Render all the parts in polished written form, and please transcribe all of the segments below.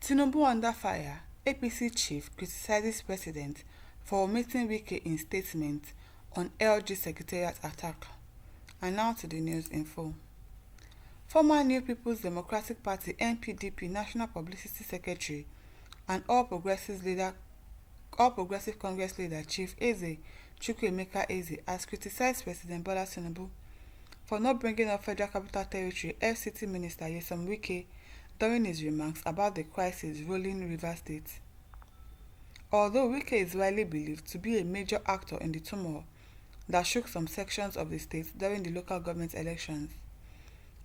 Tinubu under fire. APC chief criticizes president for omitting Wike in statement on LG Secretariat attack. And now to the news info. Former New People's Democratic Party (NPDP) National Publicity Secretary and All Progressive Congress leader Chief Eze Chukwuemeka Eze has criticized President Bola Tinubu for not bringing up Federal Capital Territory FCT Minister Nyesom Wike during his remarks about the crisis rolling Rivers State. Although Wike is widely believed to be a major actor in the turmoil that shook some sections of the state during the local government elections,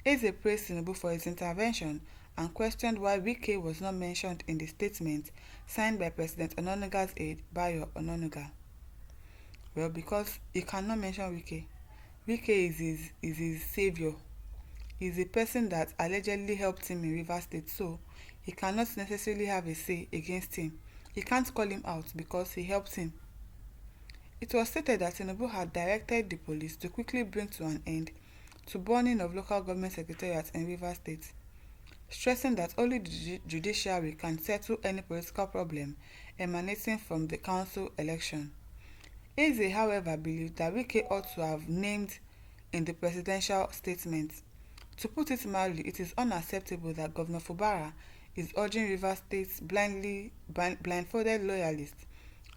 Eze praised Tinubu for his intervention and questioned why Wike was not mentioned in the statement signed by President Onanuga's aide, Bayo Onanuga. Well, because he cannot mention Wike. Wike is his savior. He is a person that allegedly helped him in Rivers State, so he cannot necessarily have a say against him. He can't call him out because he helped him. It was stated that Tinubu had directed the police to quickly bring to an end to burning of local government secretariats in Rivers State, stressing that only the judiciary can settle any political problem emanating from the council election. Eze, however, believed that Wike ought to have named in the presidential statement. To put it mildly, it is unacceptable that Governor Fubara is urging Rivers State's blindfolded loyalists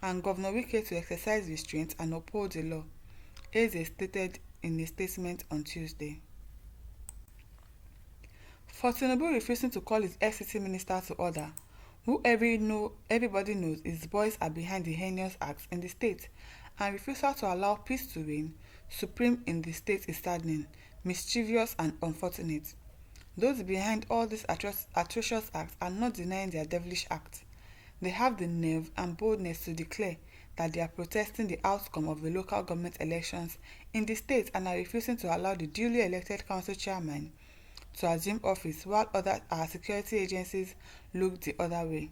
and Governor Wike to exercise restraint and uphold the law, Eze stated in a statement on Tuesday. For Tinubu refusing to call his FCT minister to order, who everybody knows his boys are behind the heinous acts in the state, and refusal to allow peace to reign supreme in the state is saddening, mischievous and unfortunate. Those behind all these atrocious acts are not denying their devilish acts. They have the nerve and boldness to declare that they are protesting the outcome of the local government elections in the state and are refusing to allow the duly elected council chairman to assume office while our security agencies look the other way.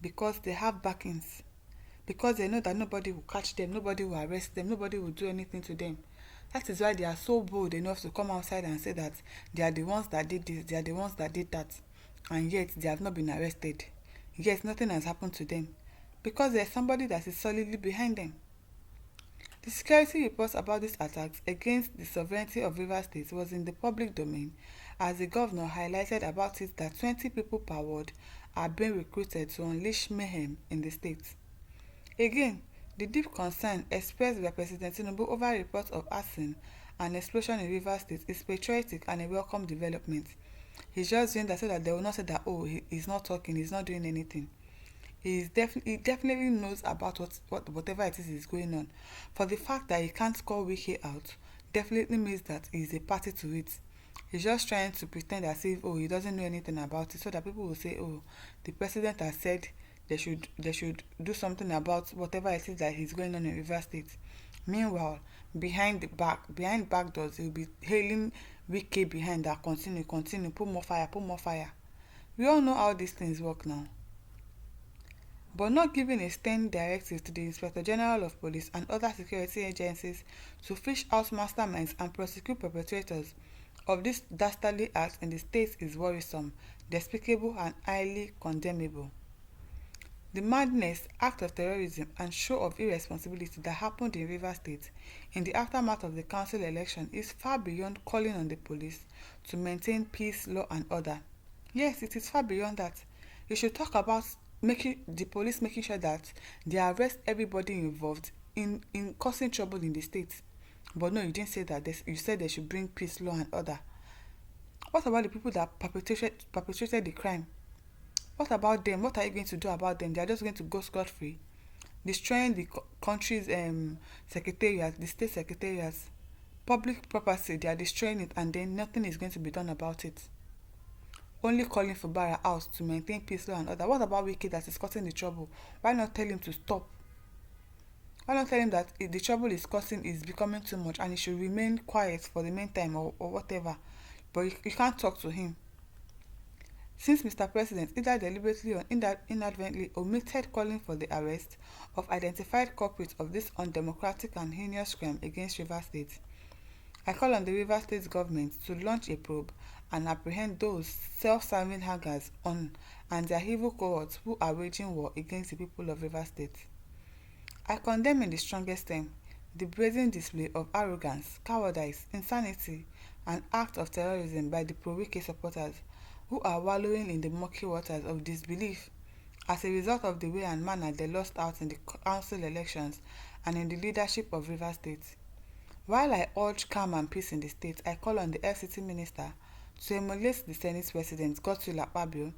Because they have backings. Because they know that nobody will catch them, nobody will arrest them, nobody will do anything to them. That is why they are so bold enough to come outside and say that they are the ones that did this, they are the ones that did that, and yet they have not been arrested. Yet nothing has happened to them. Because there is somebody that is solidly behind them. The security reports about these attacks against the sovereignty of Rivers State was in the public domain, as the governor highlighted about it that 20 people per ward are being recruited to unleash mayhem in the state. Again, the deep concern expressed by President Tinubu over reports of arson and explosion in Rivers State is patriotic and a welcome development. He's just doing that so that they will not say that, oh, he's not talking, he's not doing anything. He definitely knows about whatever it is going on. For the fact that he can't call Wike out definitely means that he's a party to it. He's just trying to pretend as if, oh, he doesn't know anything about it, so that people will say, oh, the president has said they should do something about whatever it is that is going on in Rivers State. Meanwhile, behind back doors, he'll be hailing Wike behind that continue, put more fire. We all know how these things work now. But not giving a stern directive to the Inspector General of Police and other security agencies to fish out masterminds and prosecute perpetrators of this dastardly act in the state is worrisome, despicable and highly condemnable. The madness, act of terrorism and show of irresponsibility that happened in Rivers State in the aftermath of the council election is far beyond calling on the police to maintain peace, law and order. Yes, it is far beyond that. You should talk about the police making sure that they arrest everybody involved in causing trouble in the state. But no, you didn't say that. You said they should bring peace, law and order. What about the people that perpetrated the crime? What about them? What are you going to do about them? They are just going to go scot-free, destroying the country's secretariat, the state secretariats, public property. They are destroying it, and then nothing is going to be done about it. Only calling for Bara out to maintain peace, law and order. What about Wike that is causing the trouble? Why not tell him to stop? Why not tell him that the trouble is causing is becoming too much and he should remain quiet for the meantime or whatever? But you can't talk to him. Since Mr. President either deliberately or inadvertently omitted calling for the arrest of identified culprits of this undemocratic and heinous crime against Rivers State, I call on the Rivers State government to launch a probe and apprehend those self-serving hangers on and their evil cohorts who are waging war against the people of Rivers State. I condemn in the strongest term the brazen display of arrogance, cowardice, insanity, and act of terrorism by the pro-Wike supporters who are wallowing in the murky waters of disbelief as a result of the way and manner they lost out in the council elections and in the leadership of Rivers State. While I urge calm and peace in the state, I call on the FCT Minister to emulate the Senate President Godswill Akpabio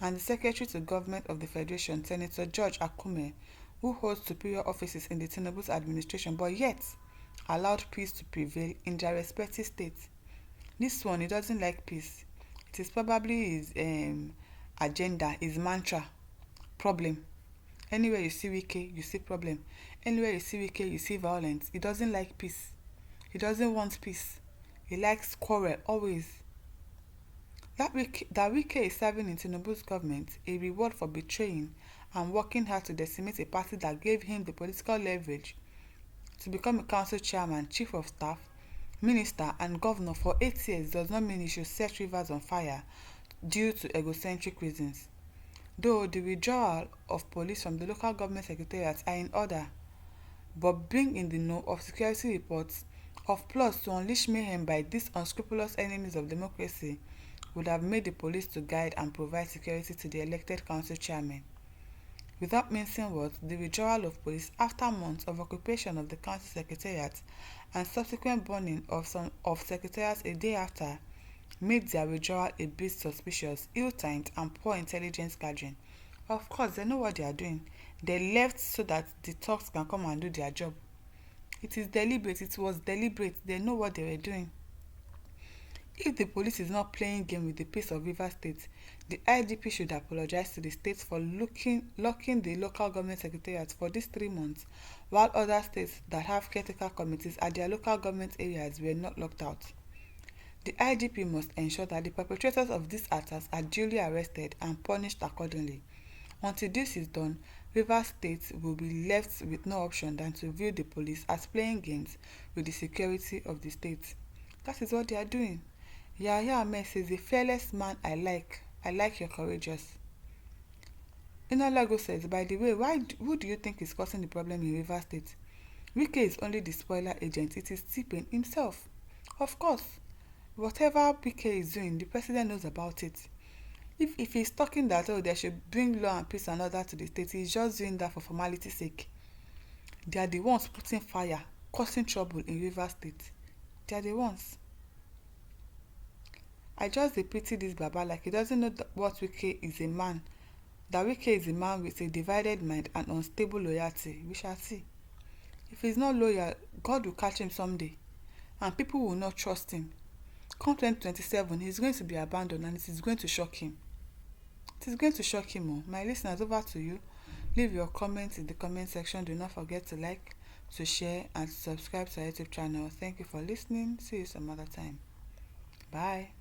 and the Secretary to Government of the Federation, Senator George Akume, who holds superior offices in the Tinubu's administration but yet allowed peace to prevail in their respective states. This one, he doesn't like peace. It is probably his agenda, his mantra. Problem. Anywhere you see Wike, you see problem. Anywhere you see Wike, you see violence. He doesn't like peace. He doesn't want peace. He likes quarrel, always. That Wike is serving in Tinubu's government a reward for betraying and working hard to decimate a party that gave him the political leverage to become a council chairman, chief of staff, minister and governor for 8 years does not mean he should set rivers on fire due to egocentric reasons. Though the withdrawal of police from the local government secretariats are in order, but being in the know of security reports of plots to unleash mayhem by these unscrupulous enemies of democracy would have made the police to guide and provide security to the elected council chairman. Without mincing words, the withdrawal of police after months of occupation of the council secretariat and subsequent burning of some of secretariats a day after made their withdrawal a bit suspicious, ill-timed and poor intelligence gathering. Of course, they know what they are doing. They left so that the thugs can come and do their job. It is deliberate. It was deliberate. They know what they were doing. If the police is not playing game with the peace of Rivers State, the IGP should apologize to the states for locking the local government secretariats for these 3 months, while other states that have caretaker committees at their local government areas were not locked out. The IGP must ensure that the perpetrators of these attacks are duly arrested and punished accordingly. Until this is done, Rivers State will be left with no option than to view the police as playing games with the security of the state. That is what they are doing. Yahya Ahmed says, "A fearless man I like. I like you're courageous." Inalago says, "By the way, who do you think is causing the problem in Rivers State? Wike is only the spoiler agent. It is Tipen himself. Of course, whatever Wike is doing, the president knows about it. If he's talking that, oh, they should bring law and peace and order to the state, he's just doing that for formality's sake. They are the ones putting fire, causing trouble in Rivers State. They are the ones. I just pity this Baba like he doesn't know what Wike is a man. That Wike is a man with a divided mind and unstable loyalty. We shall see. If he's not loyal, God will catch him someday. And people will not trust him. Come 2027, he's going to be abandoned and it is going to shock him. It is going to shock him more. My listeners, over to you. Leave your comments in the comment section. Do not forget to like, to share and to subscribe to our YouTube channel. Thank you for listening. See you some other time. Bye.